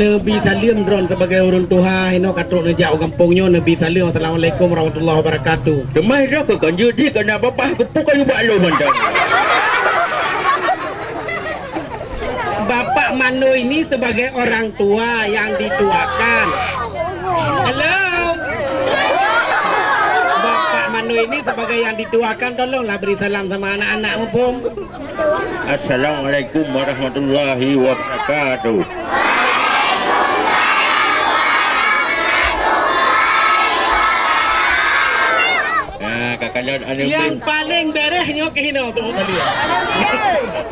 Nabi Salim drone sebagai urun Tuhan ino katruk nejak kampungnya Nabi Salim. Assalamualaikum warahmatullahi wabarakatuh. Demai dah ke kan jadi kena bapak kepuk kan buat lo mandang. Bapak Mano ini sebagai orang tua yang dituakan. Halo. Bapak Mano ini sebagai yang dituakan, tolonglah beri salam sama anak-anakmu, Pum. Assalamualaikum warahmatullahi wabarakatuh. Yang paling beresnya ke hino tu kalian.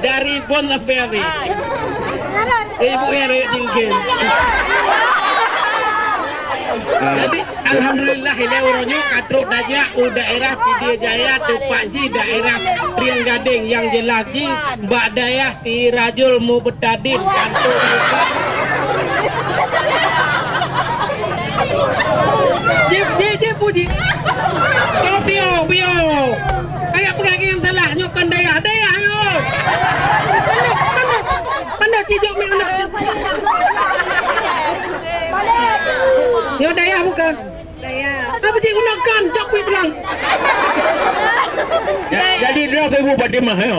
Dari pon sampai habis. Ibu yang raya tinggal. Jadi alhamdulillah ini urunnya katruk dajak daerah Pidia Jaya Tepak Ji daerah Priang Gading yang jelas Ji Mbak Dayah Ti Rajul Mu Betadin kantor Ji puji. Kau bio. Kayak pegang yang salah nyokan daya ayo. Mana cijuk mi anak. Yo daya bukan? Daya. Apa cik gunakan cak pi belang. Jadi drop ibu Fatimah yo.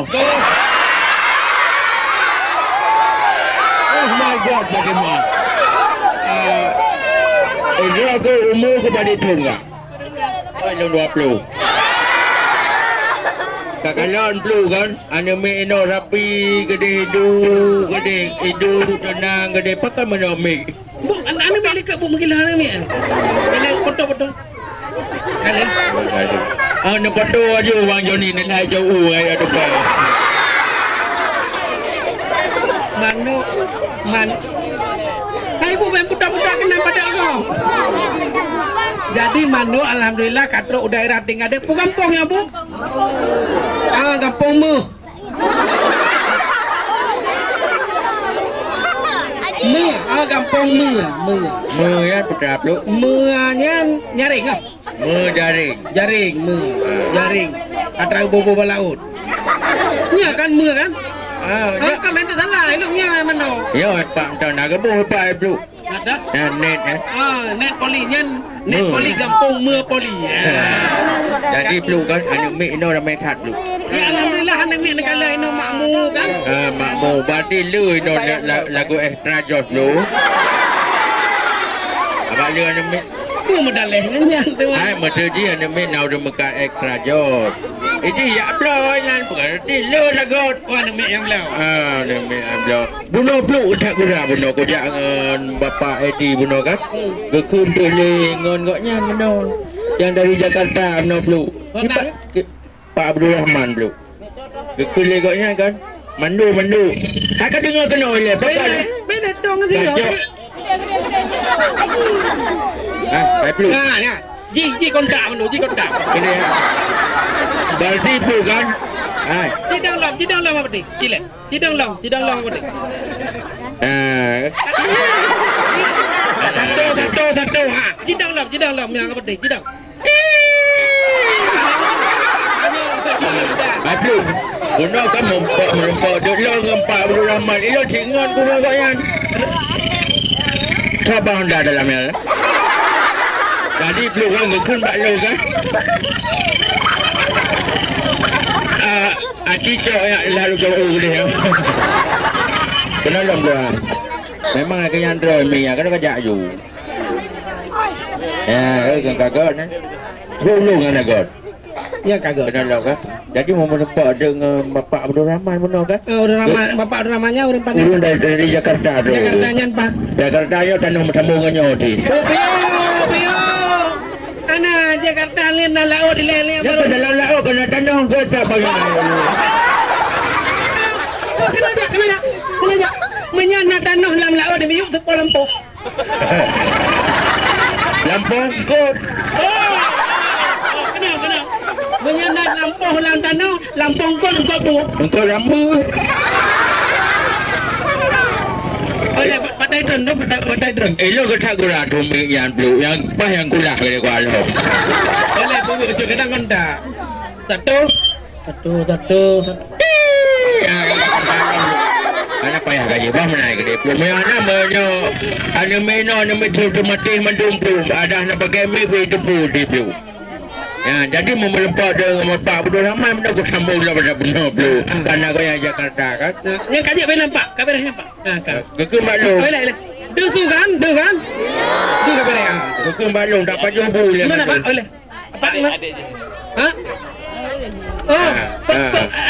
Oh my god Fatimah. Dia ke umur kepada itu enggak? Yang 20. Kakalan flu kan, anime ino rapi, gede hidu, tenang, gede pakai menomik. Bu, anime dekat bu mengilah anime. Kalian foto. Kalian. Nak foto aja Bang Joni ni naik jauh ayah depan. Man. Hai bu, main budak-budak kena pada kau. Jadi Mano alhamdulillah katruk daerah tinggal ada kampung ya bu. Kampung mu. Kampung mu. Mu ya putra lu. Muanya nyaring ah. Mu Jaring. Katra bobo laut. Nya kan mu kan? Kan main salah eloknya Mano. Yo pak tahun nak bobo pak lu. Ada? Net net polinya net poli kampung mu poli. Jadi lu kan anime ino ramai that lu. Alhamdulillah anime negara ino makmu kan? Makmu berarti lu ino lagu extra job lu. Abang lu anime. Ku medalehnya tu. Ai mesti dia anime now dia meka extra job. Ini ya blow lan berarti lu lagu Anime yang law. Anime blow. Bunuh plu tak guna bunuh ko jangan Bapak Edi bunuh kan. Kekumpul ngongoknya bunuh. Yang dari Jakarta bunuh plu. Pak Abdul Rahman plu. Kekumpul ngongoknya kan. Mandu. Kakak dengar kena oleh Bapak. Beda dong dia. Baik plu. Ji kontak menu, ji kontak. Ini berarti plu kan. Cidang lam apa ni? Gila. Cidang lam apa ni? Satu. Cidang lam yang apa ni? Cidang. Aduh, guna kan mempak dulu ngempak Abdul Rahman. Ilo cingon guna koyan. Sabang dah dalamnya. Jadi plu kan ngekun bak lo kan. Cicak yang lalu jauh dia. Kena lom doang. Memang agak yang drone mi, kena kajak ju. Kan kagak ni. Dulu kan agak. Ya kagak. Kena lom kan. Jadi mau menempat dengan Bapak Abdul Rahman benar kan? Bapak Abdul Rahmannya orang pandai. Urun dari Jakarta tu. Jakartanya Pak. Jakarta yo tanam sambungannya di. Bio. Ana Jakarta lain dalam laut di lain baru dalam laut kena tanam ke tak banyak. Kena aja. Menyana tanah dalam laut di miuk tepol lampu. Lampu kot. Kena. Menyana lampu dalam tanah, lampung kot tu. Engkau lampu. Patai drone. Elo ketak gula tumik yang blue, yang pas yang gula kena gua lo. Boleh bubu cuci kadang kontak. Satu. Anak payah gaji bah menaik gede. Belum ana menyo. Ana meno ana betul mati mendum ada nak pakai mik itu di blue. Ya, jadi memelempar dengan Pak Abdul Rahman benda aku sambung lah pada benar blue. Karena kau yang Jakarta kan. Yang kajak boleh nampak, kabarnya nampak. Kekem maklum. Boleh. Dusu kan? Du kabarnya. Kekem maklum tak paju boleh. Gimana Pak? Boleh. Apa ni? Ha? Oh,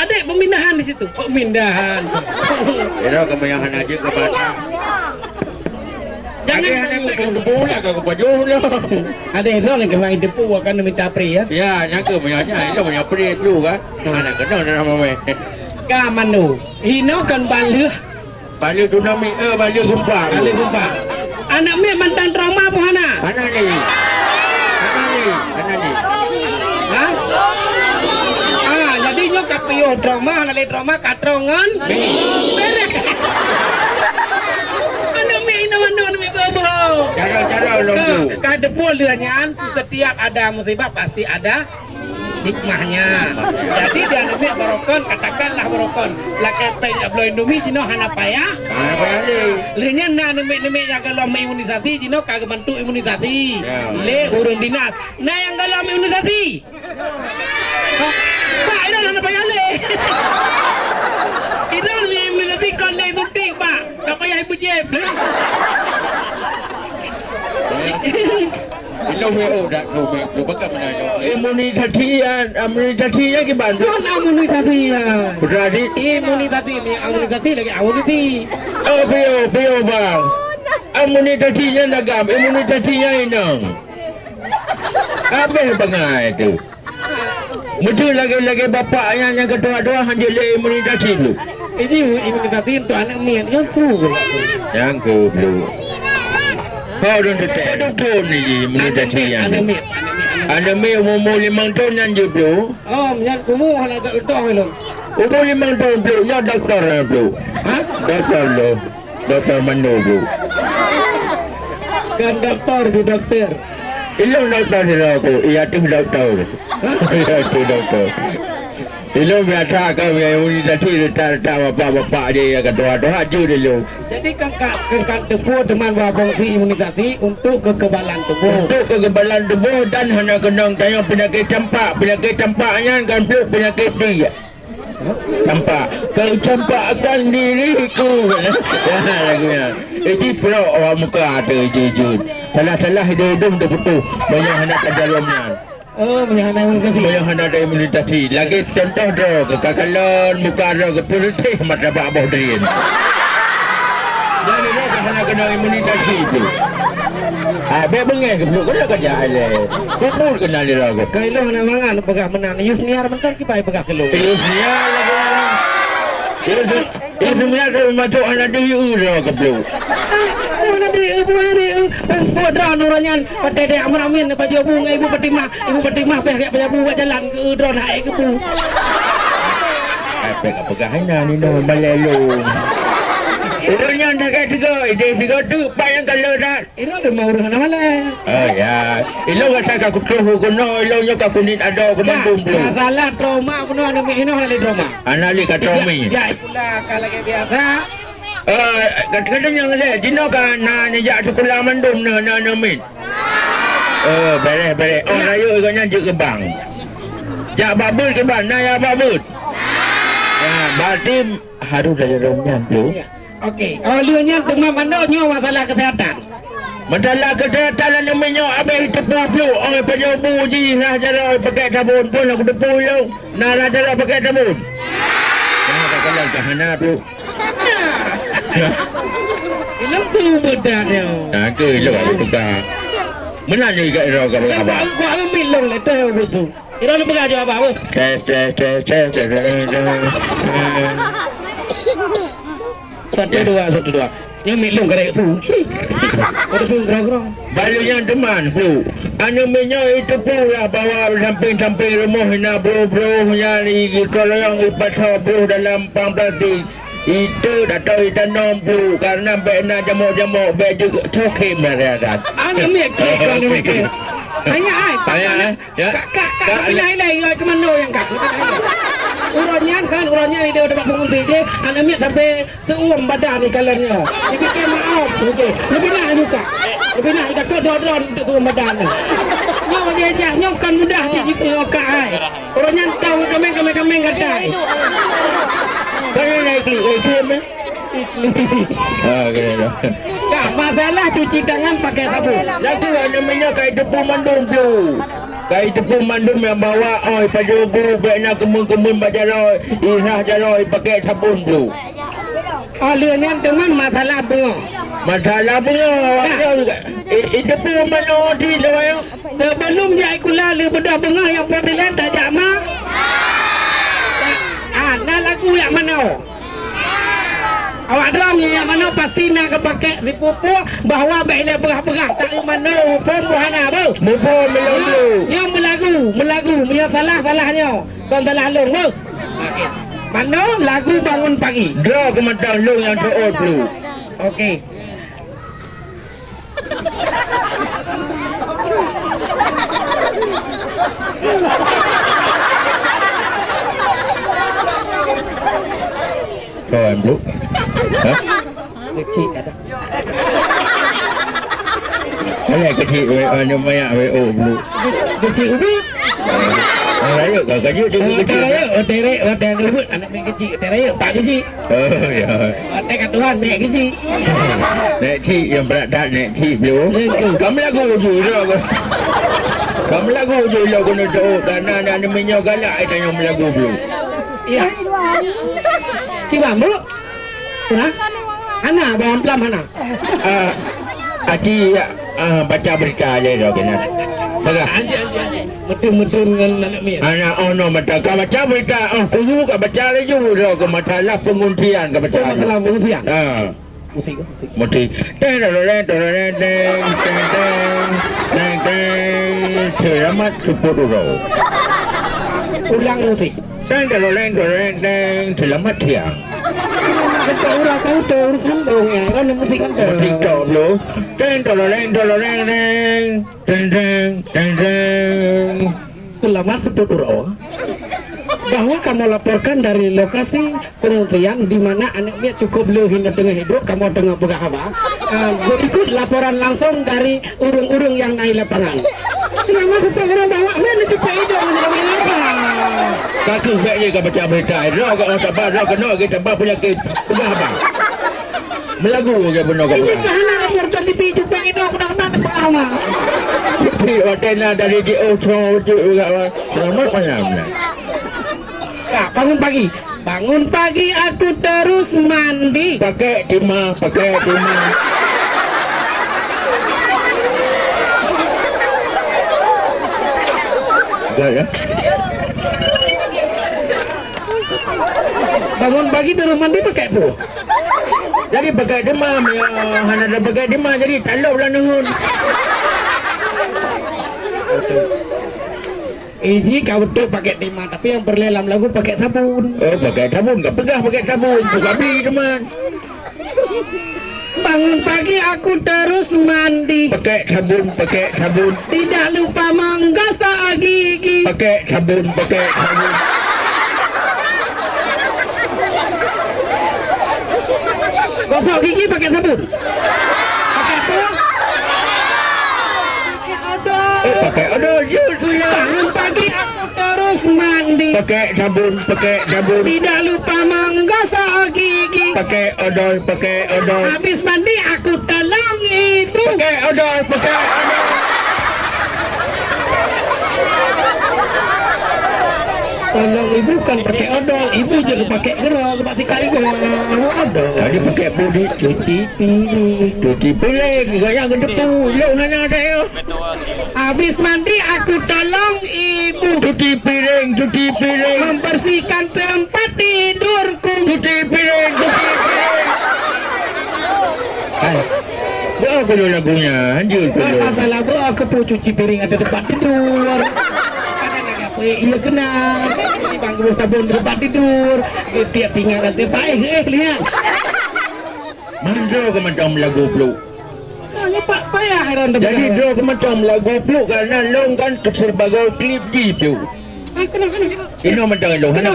adik pemindahan di situ. Pemindahan. Era kebanyakan aja ke Batam. Jangan debu lah kau baju lah. ada itu yang kemarin depu akan minta pri ya. Ya, nyangka banyaknya itu banyak pri dulu kan. Anak kena nama me. Kamanu. Hino kan balu. Balu tsunami balu gempa. Balu gempa. Anak me mantan trauma apa hana? Mana ni? Ha? Jadi nyo kapio trauma lali trauma katrongan. Berek. Cara longgu. Kada bolehnya setiap ada musibah pasti ada hikmahnya. Jadi dia ambil barokon, katakanlah barokon. Lakai payah belum Indomie cino hana payah. Hana payah le. Lehnya na nemik yang kalau imunisasi cino kagak bantu imunisasi. Le urun dinas. Nah yang kalau imunisasi. Pak itu hana payah le. Itu imunisasi kon le tunting pak. Tak payah ibu jeb. Belum dah belum pakai mana imunisasinya gimana? Kan imunisasi ya. Berarti imunisasi lagi imunisasi. Oh bio bang. Imunisasinya nagam, imunisasinya inang. Apa bengai itu? Mesti lagi bapaknya yang kedua hanya le imunisasi lu. Ini imunisasi untuk anak mian yang suruh. Yang kedua. Kau dah doktor ni imunisasi yang. Ada me umur 5 tahun yang je bro. Oh, yang kumu hana kat utang belum. Umur 5 tahun bro, ya doktor bro. Ha? Doktor lo. Doktor mana bro? Kan doktor. Ilmu doktor ni aku. Iya tu doktor. Iya tu doktor. Ilmu biasa kau yang imunisasi tak bapak dia yang kedua haju dulu. Jadi kan depu teman babong si imunisasi untuk kekebalan tubuh. Untuk kekebalan tubuh dan hanya kena tanya penyakit campaknya kan penyakit dia. Campak. Kau campakkan diriku. Lagunya. Ini pula orang muka ada jujur. Salah hidung dia putus. Banyak anak dalamnya. Oh, banyak imunisasi. Banyak ada imunisasi. Lagi contoh dah kekalan muka dah ke politik mata abah drin. Jadi dah kena imunisasi tu. Be bengai ke belum kena kerja ale. Kubur kena dia raga. Kailo hana mangan pegah menan. Yus niar bentar kipai pegah kilo. Yus niar lagi. Yus niar tu masuk anak dia ura ke belum. Anak dia buat drone orangnya. Pada dia amramin baju bunga ibu petimah pihak buat jalan ke drone hai ke bu. Pegah hanya ni no balelo. Urusnya dah tiga tu payang kalau dah. Ini ada mau urus mana malah. Oh ya, ilo kata aku tuh kuno, ilo nyo kapunit ada kemandung belum. Masalah trauma kuno ada ini ada trauma. Anak li kat trauma. Ya itulah kalau kayak biasa. Kadang-kadang yang ada, dino kan na nejak sekolah mandum na min. Beres. Oh rayu ikutnya juk ke bang. Jak babut ke bang, na ya babut. Ya, berarti harus dari rumah tu. Okey. Oh, lianya demam mana nyawa masalah kesehatan. Masalah kesehatan namanya abang itu pulu. Oh, penyobu ji lah cara pakai sabun pun aku depu yo. Nah, cara pakai sabun. Nah, kalau kahana tu. Ini tu benar dia. Nah, tu ilo aku tukar. Mana ni kat iro kat apa? Aku ambil long letak betul. Iro lu pegang jawab apa? Satu dua. Yang milung kerek tu. Ada pun gerang-gerang. Balunya teman tu. Anu minyak itu pula bawa samping rumah hina bro yang kalau yang ipatah bro dalam pang plastik. Itu dah tahu tanam bro karena bena jamuk juga cokim dah. Anu mikir. Tanya ya. Kak, pilih lagi ke mana yang kak? Urutnya Rupanya dia dapat pengunti dia. Anak miat sampai seuam badan ni kalannya. Dia fikir maaf. Okey. Lebih nak juga. Lebih nak kita kodon untuk turun badan ni. Nyo dia aja, nyo kan mudah je jipu ngokak ai. Orangnya tahu kameng katai. Kaya naik iklim eh? Kena dah. Tak masalah cuci tangan pakai sabun. Lagi namanya kain tepung mandum tu. Kain tepung mandum yang bawa oi pada buru baiknya kemun-kemun bajaroi, irah jaroi pakai sabun tu. Alurnya teman masalah bunga. Masalah punya awaknya juga. Tepung mana di lawang? Sebelum dia ikut lalu bedah bunga yang pemilihan tak jama. Nah lagu yang mana? Awak drum yang mana pasti nak kepakai dipupu bahawa baiklah berah-berah tak mana pun buhana apa? Mupon melagu. Yang melagu, punya salahnya. Kau salah long apa? Mana lagu bangun pagi? Draw ke matang long yang terot dulu. Okey. Kau yang dulu. Ha? Kecil ada. Ayah kecil namanya WO dulu. Kecil ubi. Raya kau kaji tu kecil. Hotel ribut anak main kecil. Hotel raya pak kecil. Oh ya. Hotel kat Tuhan main kecil. Nek cik yang berat nek cik dulu. Kamu lagu tu dah. Kamu lagu tu lah kena tahu kerana nak minyak galak ai tanya lagu dulu. Iya. Kiba bro? Hah? Ana pelan Ana. Adi baca berita je dah kena. Baga. Betul dengan anak mi. Anak ono mata ka baca berita kuyu ka baca lagi dah ke masalah penguntian ka baca. Masalah penguntian. Musik. Selamat sepuluh. Ulang musik. Selamat siang. Orang tahu tu urusan dong ya. Kan musik kan tu. Musik tu lo. Selamat 10 roh. Bahwa kamu laporkan dari lokasi pengungsian di mana anaknya cukup hingga tengah hidup, kamu tengah berkhabar. Berikut laporan langsung dari urung-urung yang naik lapangan. Selamat 10 roh bawa mana cukup hidup menjadi apa? Satu saja kau baca berita. Roh kau sabar, roh kena kita penyakit berkhabar. Melagu ke benar kau. Ini kahana laporkan di pintu pengido mudah-mudahan berkhabar. Di hotel dari di Otro juga. Selamat malam. Nah, bangun pagi aku terus mandi. Pakai timah. Enggak ya? Bangun pagi terus mandi pakai apa? Jadi pakai timah, hanya ada pakai timah jadi talau lah nuhun. Ini kau betul pakai timah, tapi yang berlelam lagu pakai sabun. Oh, pakai sabun, enggak pegah pakai sabun. Buka beli teman. Bangun pagi aku terus mandi. Pakai sabun. Tidak lupa menggosok gigi. Pakai sabun. Gosok gigi pakai sabun. Pakai apa? Pakai odol tu ya. Bangun pagi aku terus mandi. Pakai sabun. Tidak lupa menggosok gigi. Pakai odol. Habis mandi aku tolong ibu. Pakai odol. Tolong ibu kan pakai odol, ibu juga pakai gerok, pasti kali odol. Tadi pakai budi cuci piring, gaya gedepu, lo nanya ada yo. Habis mandi aku tolong ibu Cuci piring, membersihkan tempat tidurku. cuci piring. Buat dulu lagunya, anjur dulu. Masalah aku pun cuci piring ada tempat tidur. Iya kena bangku sabun di tempat tidur. Tiap pinggan nanti baik lihat. Mandro ke macam lagu peluk. Hanya pak payah heran. Jadi do ke macam lagu peluk kerana long kan sebagai klip di tu. Kena. Ini macam lo. Kena.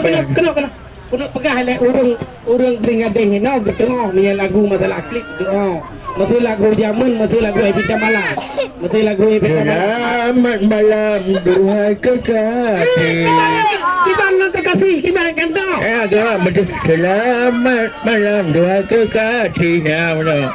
Kuno pegah le urang beringadeng ni no getengok ni lagu masalah klip tu. Betul lagu zaman, betul lagu Evita Malam. Betul lagu Evita Malam. Selamat malam duhai kekasih. Kita nak kekasih, kita akan tahu. Agak betul. Selamat malam duhai kekasih. Ya betul.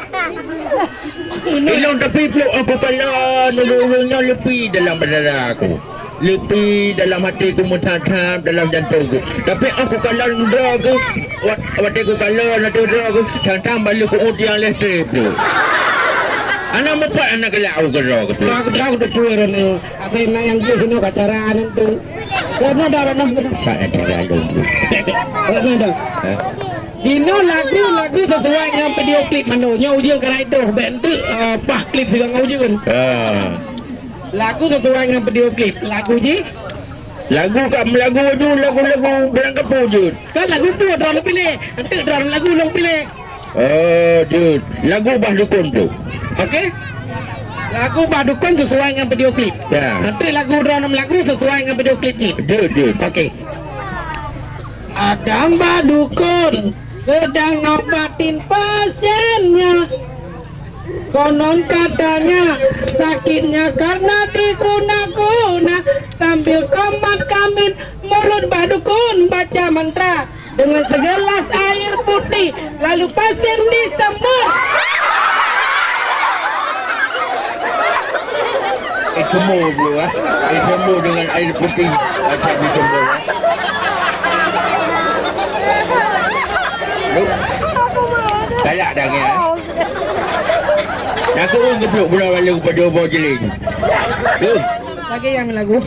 Ilong tapi peluk apa pala nurungnya lepi dalam badan aku. Lepi dalam hatiku mentatap dalam jantungku. Tapi aku kalau ndraku, watiku kalau nak ndraku, tantang balik ku yang lestri tu. Anak mepat anak gelak aku gerak tu. Aku dah tua ni. Apa yang dia sini acara tu. Kerana dah Tak ada cara dulu. Kerana dah. Dino lagu sesuai dengan video klip mana ujung kerana itu bentuk pah klip dengan ujung. Lagu sesuai dengan video klip. Lagu je? Lagu berangkat wujud. Kan lagu tu orang pilih. Nanti orang lagu orang pilih. Oh, dude. Lagu Bah Dukun tu. Okey? Lagu Bah Dukun sesuai dengan video klip. Ya. Nanti lagu orang lagu sesuai dengan video klip ni. Dude. Okey. Ada Mbak Dukun sedang ngobatin pasiennya. Konon katanya sakitnya karena diguna-guna sambil komat kamin mulut Mbak Dukun baca mantra dengan segelas air putih lalu pasien disembuh. Sembuh dulu sembuh dengan air putih. Macam disembuh. Kalak dah ya. Aku pun kepuk bulan lalu pada obor jeling. Tu. Lagi yang lagu.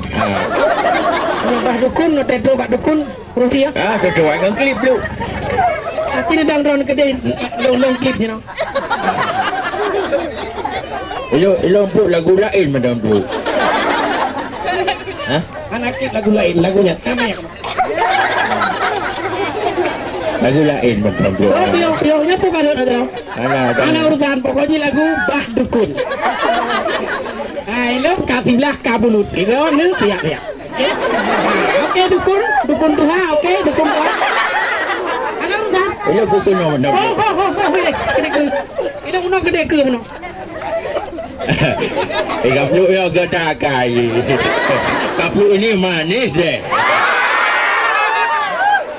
Mbak Dukun, noteto Mbak Dukun, Rusia. Sesuai dengan klip tu. Sini dang kedai, long klip ni no. Elok pun lagu lain macam tu. Anak klip lagu lain, lagunya sama ya. Lagu lain macam tu. Piaunya pun ada. Anak urusan pokoknya lagu Bah Dukun. Elok katilah kabulut. Elok ni tiap. Okey dukun Tuhan, okey dukun Tuhan. Anak urusan. Elok pukul no macam tu. Elok nak gede ke mana? Kaplu ya gata kai. Kaplu ini manis deh.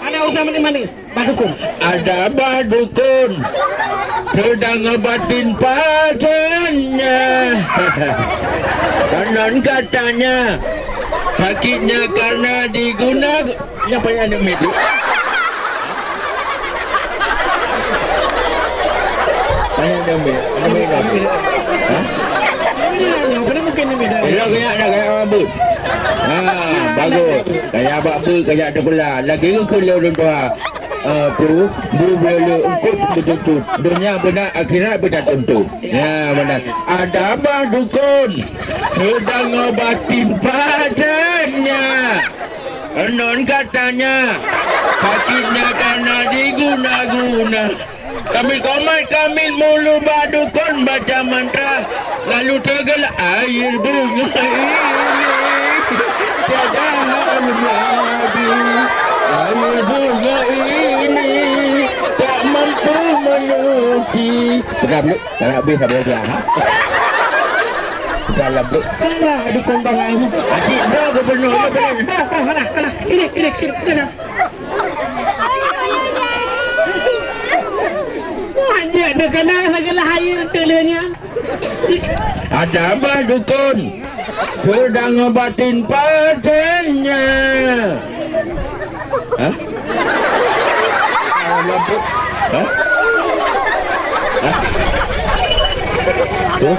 Ada urusan manis. Bah Dukun. Ada Bah Dukun sedang ngebatin pasiennya. Konon katanya sakitnya karena diguna. Siapa yang ada medu? Saya ada medu. Ada medu. Elok kayak nak kayak rambut. Bagus. Kayak apa kayak terpula. Lagi ke kalau tua. Tu boleh untuk betul. Dunia benar akhirat benar tentu. Ya benar. Ada Bah Dukun sedang ngobatin pasiennya. Konon katanya sakitnya karena diguna-guna. Kamil mulu Bah Dukun baca mantra lalu tergelak air bunga ini tiada lagi. Air bunga ini tak mampu menutupi. Berapa? Tak habis sampai dia. Dalam tu. Kalah dukun bangai. Adik berapa penuh? Kalah. Ini kena. Hanya ada kena segala air telanya. Ada Bah Dukun sedang ngobatin pasiennya. Lampu. Tuh.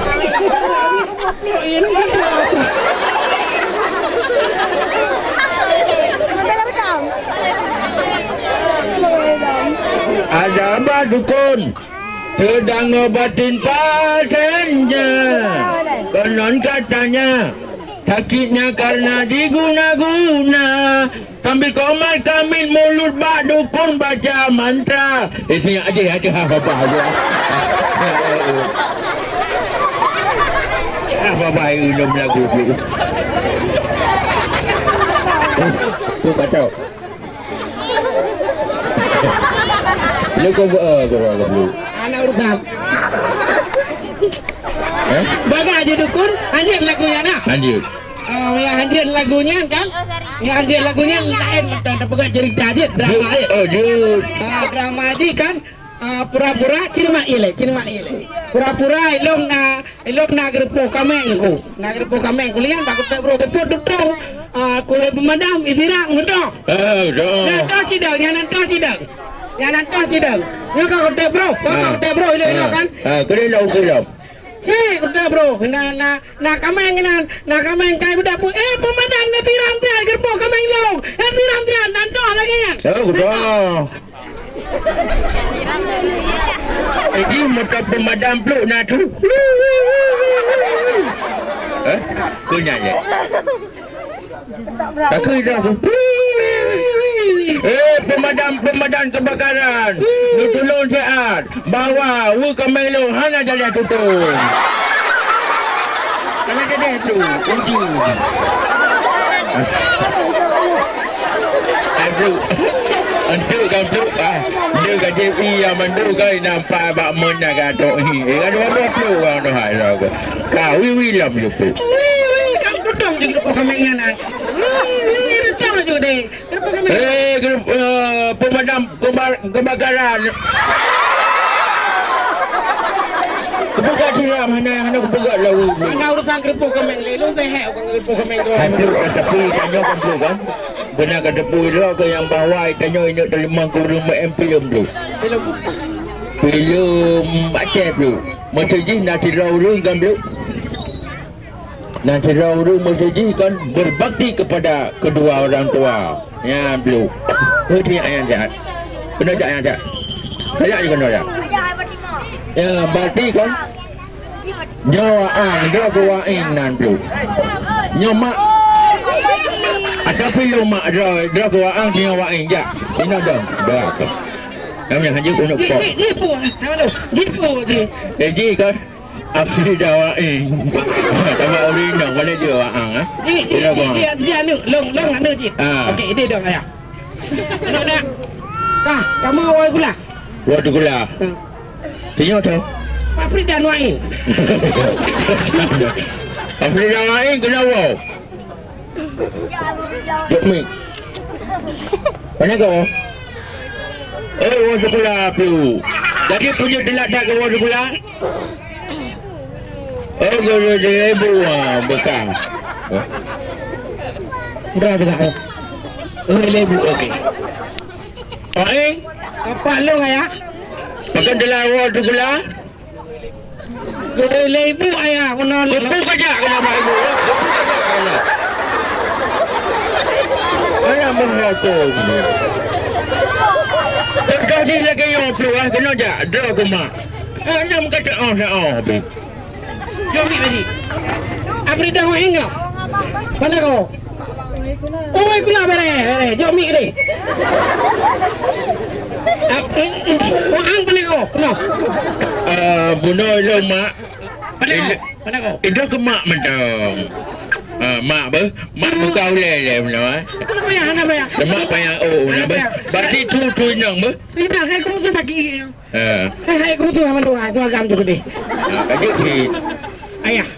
Ada Bah Dukun sedang ngobatin pasiennya. Konon katanya sakitnya karena diguna-guna sambil komat kamil mulut Bah Dukun baca mantra. Sini aja apa aja. Apa minum lagu tu. Tu kacau. Lu kau kau belu. Anak urusan. Eh? Baga aja dukun, anjir lagunya nah. Lanjut. Yang anjir lagunya kan? Yang anjir lagunya lain, ada pegang cerita aja, drama aja. Oh, jut. Drama aja kan? Pura-pura cina ile. Pura-pura ilong na gerpo kamengku. Na gerpo kamengku lian takut tak bro tepuk duduk. Kulit pemadam ibirang betul. Dah. Nanti cidang, yang nanti cidang. Yang kau tep bro, ile kan? Kelop. Si, kau bro, na kameng kai budak pu. Pemadam na tiram tiar gerpo kameng long. Tiram tiar nanti lagi kan? Oh, dah. Ini motor pemadam peluk nak tu. Kau nyanyi. Tak kena dah. Pemadam kebakaran. Lu tolong siat. Bawa wu kamelo hana jalan tutup. Hana jalan tu. Uji. Aduh. Untuk kan tu dia kan JP yang mandu kan nampak bak mana gatok ni. Kan dua tu orang dah hai dah. Kau wi lam lu tu. Kau duduk je gerpo kameng yang nak. Duduk je deh. Gerpo kameng. Pemadam kebakaran. Kebuka tiram mana kebuka lalu. Mana urusan gerpo kameng lelong teh orang gerpo kameng tu. Ada tapi tanya kan tu kan. Benar kata pula ke yang bawah tanya ini terima kurung film tu. Film macam tu. Macam ni nanti raurung kan tu. Nanti raurung macam ni kan berbakti kepada kedua orang tua. Ya tu. Itu yang jahat. Benar tak yang jahat? Kayak ni kena tak? Ya berarti kan. Nyawaan dia kuain nanti. Nyamak. Ada film mak dia kuaang dia wain je. Ini dah berapa? Kami hanya untuk pop. Jipu je. Jadi kan Afri dah wain. Sama original mana dia waang ah. Dia ni long anu je. Okey, ini dong ayah. Nak. Kah, kamu awal gula. Waktu gula. Tengok tu. Afri dah wain. Afri dah wain kena wow. Duk mi. Mana kau? Orang sekolah tu. Jadi punya delak dah ke orang sekolah? Oh, guru dia ibu bekam. Berapa dah? Lebu okey. Aing, Apa lu ayah? makan delak orang sekolah? Lebu ayah, mana Lepas kerja kenapa ibu? Ayah mengatakan. Terkasih lagi yang keluar kena jak draw ke mak. Ayah kata habis. Jom ni lagi. Afri dah wain kau. Mana kau? Oh, ikutlah bere. Jom ni ni. Waang mana kau? Kena. Bunuh lo mak. Mana kau? Itu ke mak mentang. Mak ber, mak muka ulai mana? Anak bayar. Mak payah nak ber. Berarti tu nang ber. Tidak, saya kau tu bagi. Eh, Saya kau tu apa tu? Tu agam tu gede. kaji ni. Ayah.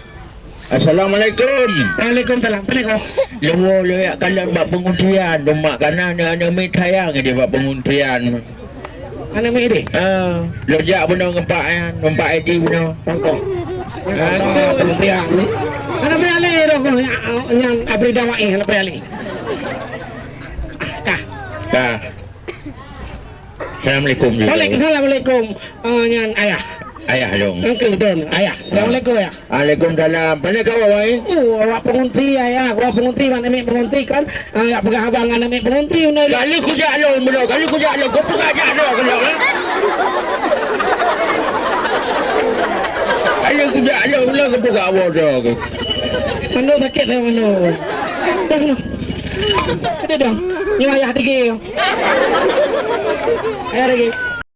Assalamualaikum. Waalaikumsalam. Mana kau? Lewo le kalau buat penguntian, mak kanan ada mai tayang dia buat penguntian. Anak mai deh. Lo jak benar nempak ID benar. Tangkap. Penguntian ni. Anak bayar le dong yang Afri dah wain anak bayar le. Kah. Dah. Assalamualaikum. Waalaikumsalam. Yang ayah. Ayah dong. Engkau don ayah. Assalamualaikum ayah. Waalaikumsalam. Mana kau wain? Awak pengunti ayah. Awak pengunti mana ambil pengunti kan? Ayah pegang abangan ambil pengunti. Kali kujak lo benar. Kali kujak lo. Kau pegang jak lo kalau kan? Kali kujak lo benar kau pegang awak dah. Mano sakit lah mano. Dah no. Ada dong. Ni ayah tinggi. Ayah lagi.